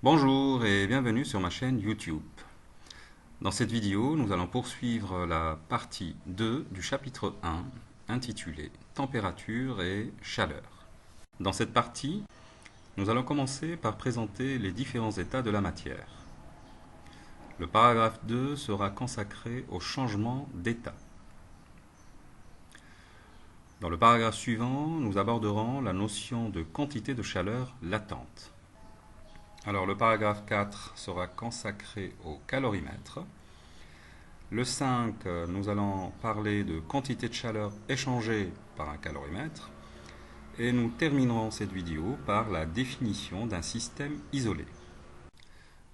Bonjour et bienvenue sur ma chaîne YouTube. Dans cette vidéo, nous allons poursuivre la partie 2 du chapitre 1 intitulé Température et chaleur. Dans cette partie, nous allons commencer par présenter les différents états de la matière. Le paragraphe 2 sera consacré au changement d'état. Dans le paragraphe suivant, nous aborderons la notion de quantité de chaleur latente. Alors le paragraphe 4 sera consacré au calorimètre. Le 5, nous allons parler de quantité de chaleur échangée par un calorimètre. Et nous terminerons cette vidéo par la définition d'un système isolé.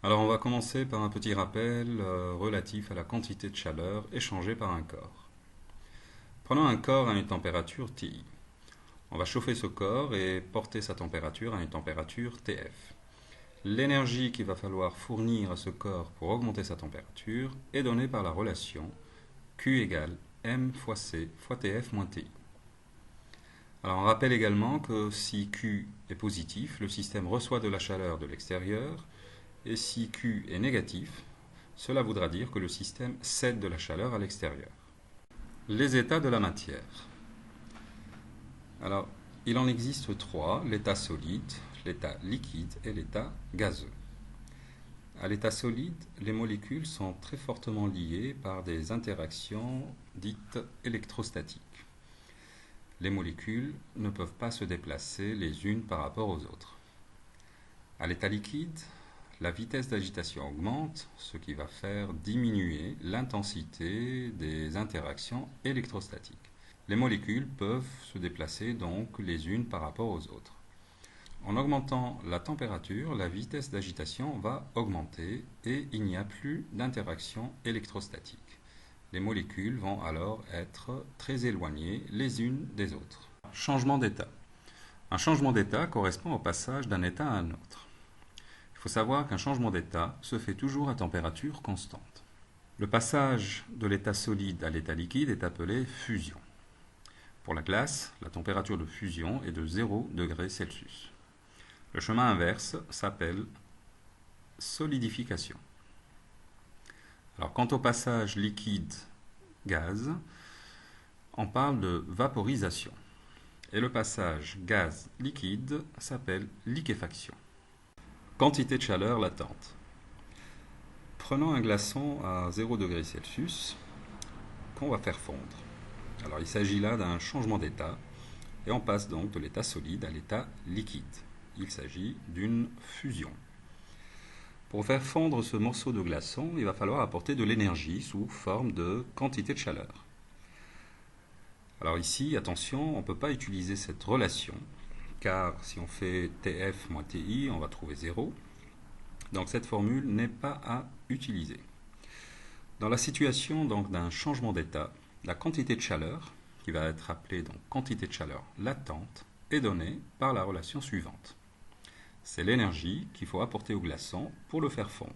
Alors on va commencer par un petit rappel relatif à la quantité de chaleur échangée par un corps. Prenons un corps à une température TI. On va chauffer ce corps et porter sa température à une température TF. L'énergie qu'il va falloir fournir à ce corps pour augmenter sa température est donnée par la relation Q égale M fois C fois TF moins TI. Alors on rappelle également que si Q est positif, le système reçoit de la chaleur de l'extérieur, et si Q est négatif, cela voudra dire que le système cède de la chaleur à l'extérieur. Les états de la matière. Alors, il en existe trois, l'état solide, l'état liquide et l'état gazeux. À l'état solide, les molécules sont très fortement liées par des interactions dites électrostatiques. Les molécules ne peuvent pas se déplacer les unes par rapport aux autres. À l'état liquide, la vitesse d'agitation augmente, ce qui va faire diminuer l'intensité des interactions électrostatiques. Les molécules peuvent se déplacer donc les unes par rapport aux autres. En augmentant la température, la vitesse d'agitation va augmenter et il n'y a plus d'interaction électrostatique. Les molécules vont alors être très éloignées les unes des autres. Changement d'état. Un changement d'état correspond au passage d'un état à un autre. Il faut savoir qu'un changement d'état se fait toujours à température constante. Le passage de l'état solide à l'état liquide est appelé fusion. Pour la glace, la température de fusion est de 0 degré Celsius. Le chemin inverse s'appelle solidification. Alors, quant au passage liquide-gaz, on parle de vaporisation. Et le passage gaz-liquide s'appelle liquéfaction. Quantité de chaleur latente. Prenons un glaçon à 0 degré Celsius qu'on va faire fondre. Alors il s'agit là d'un changement d'état et on passe donc de l'état solide à l'état liquide. Il s'agit d'une fusion. Pour faire fondre ce morceau de glaçon, il va falloir apporter de l'énergie sous forme de quantité de chaleur. Alors ici, attention, on ne peut pas utiliser cette relation, car si on fait TF moins TI, on va trouver 0. Donc cette formule n'est pas à utiliser. Dans la situation d'un changement d'état, la quantité de chaleur, qui va être appelée donc quantité de chaleur latente, est donnée par la relation suivante. C'est l'énergie qu'il faut apporter au glaçon pour le faire fondre.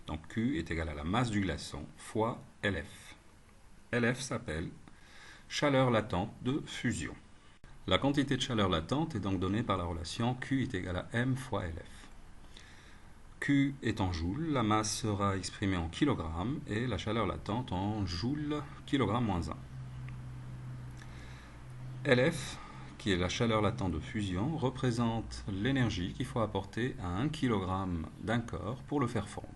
Donc Q est égal à la masse du glaçon fois LF. LF s'appelle chaleur latente de fusion. La quantité de chaleur latente est donc donnée par la relation Q est égal à M fois LF. Q est en joule, la masse sera exprimée en kilogrammes et la chaleur latente en joule kilogramme moins 1. LF, qui est la chaleur latente de fusion, représente l'énergie qu'il faut apporter à 1 kg d'un corps pour le faire fondre.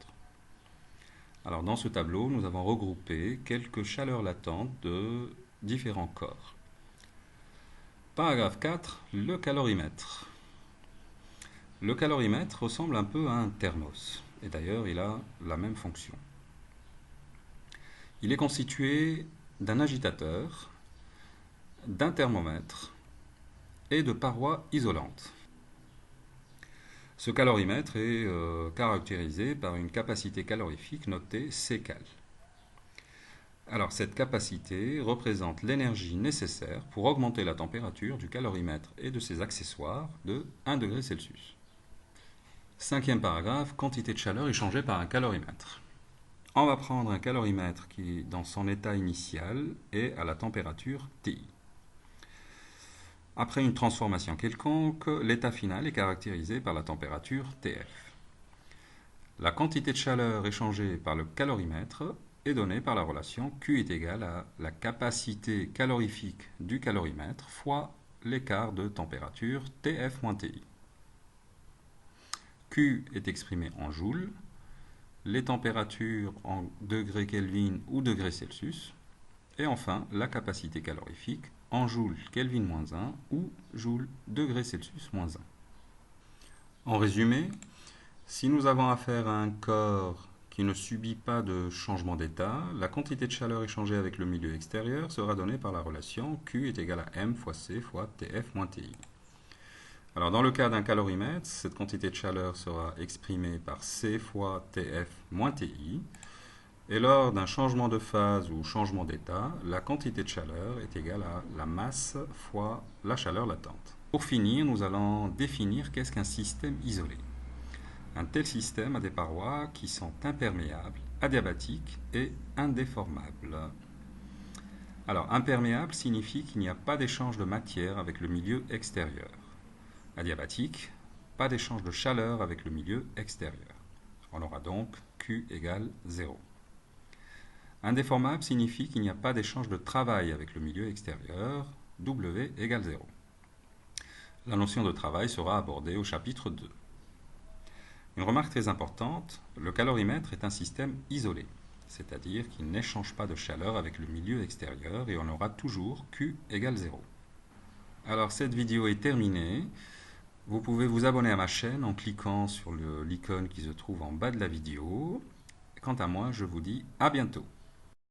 Alors dans ce tableau, nous avons regroupé quelques chaleurs latentes de différents corps. Paragraphe 4, le calorimètre. Le calorimètre ressemble un peu à un thermos, et d'ailleurs il a la même fonction. Il est constitué d'un agitateur, d'un thermomètre et de parois isolantes. Ce calorimètre est caractérisé par une capacité calorifique notée Ccal. Alors cette capacité représente l'énergie nécessaire pour augmenter la température du calorimètre et de ses accessoires de 1 degré Celsius. Cinquième paragraphe, quantité de chaleur échangée par un calorimètre. On va prendre un calorimètre qui, dans son état initial, est à la température TI. Après une transformation quelconque, l'état final est caractérisé par la température TF. La quantité de chaleur échangée par le calorimètre est donnée par la relation Q est égale à la capacité calorifique du calorimètre fois l'écart de température TF-TI. Q est exprimé en joules, les températures en degrés Kelvin ou degrés Celsius, et enfin la capacité calorifique en joules Kelvin-1 ou joules degrés Celsius-1. En résumé, si nous avons affaire à un corps qui ne subit pas de changement d'état, la quantité de chaleur échangée avec le milieu extérieur sera donnée par la relation Q est égal à M fois C fois TF moins TI. Alors dans le cas d'un calorimètre, cette quantité de chaleur sera exprimée par C fois TF moins TI. Et lors d'un changement de phase ou changement d'état, la quantité de chaleur est égale à la masse fois la chaleur latente. Pour finir, nous allons définir qu'est-ce qu'un système isolé. Un tel système a des parois qui sont imperméables, adiabatiques et indéformables. Alors, imperméable signifie qu'il n'y a pas d'échange de matière avec le milieu extérieur. Adiabatique, pas d'échange de chaleur avec le milieu extérieur. On aura donc Q égale 0. Indéformable signifie qu'il n'y a pas d'échange de travail avec le milieu extérieur, W égale 0. La notion de travail sera abordée au chapitre 2. Une remarque très importante, le calorimètre est un système isolé, c'est-à-dire qu'il n'échange pas de chaleur avec le milieu extérieur et on aura toujours Q égale 0. Alors cette vidéo est terminée. Vous pouvez vous abonner à ma chaîne en cliquant sur l'icône qui se trouve en bas de la vidéo. Quant à moi, je vous dis à bientôt.